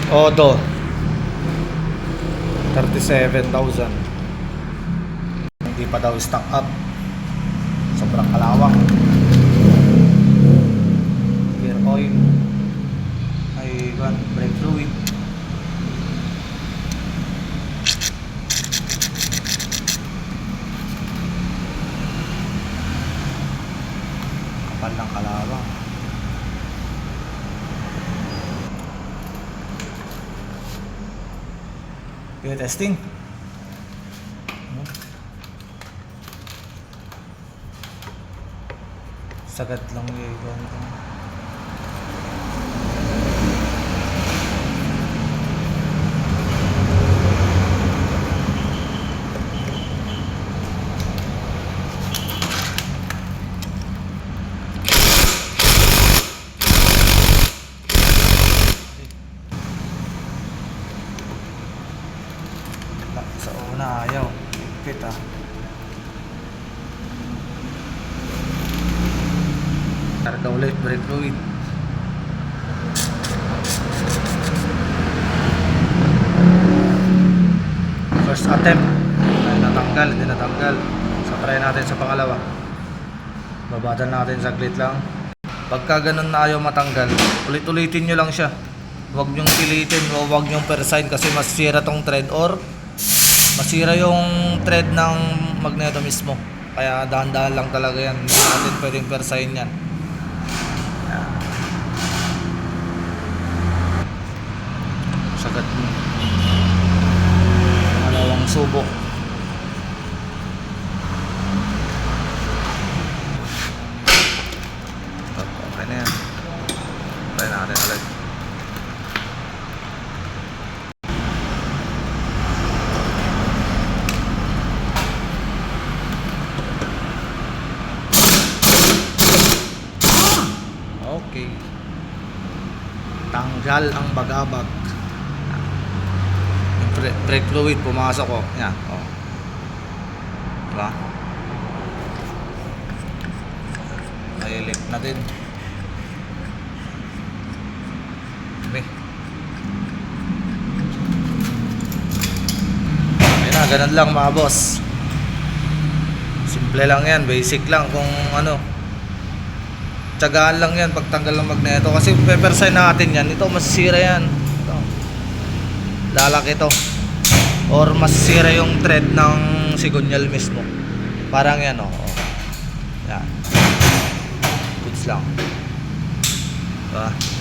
Odo 37,000. Hindi pa daw stock up. Sobrang kalawang. Gear oil. Ay, brake fluid. Kapal ng kalawang. Okay, testing. Sagad lang yung sa una ayaw. Higpit ah. Karga ulit brake fluid. First attempt ay natanggal, hindi natanggal. So try natin sa pangalawa. Babadan natin saglit lang. Pagka ganun na ayaw matanggal, ulit-ulitin nyo lang siya. Huwag nyong pilitin o huwag nyong persign kasi masira tong thread or masira yung thread ng magneto mismo. Kaya dahan-dahan lang talaga yan. Hindi natin pwedeng persign yan. Sagad mo. Pangalawang subok. Okay na yan. Try natin ulit. Okay. Tanggal ang bagabag. Brake fluid pumasok ko. Yan, oh. Diba? Nailit na din. Okay. Ayun na, ganun lang mga boss. Simple lang yan, basic lang kung ano. Tiyagaan lang yan pagtanggal ng magneto kasi pepersign natin yan. Ito masisira yan. Ito. Lalaki ito. Or masisira yung thread ng sigunyal mismo. Parang yan oh. Yan. Goods lang. Diba?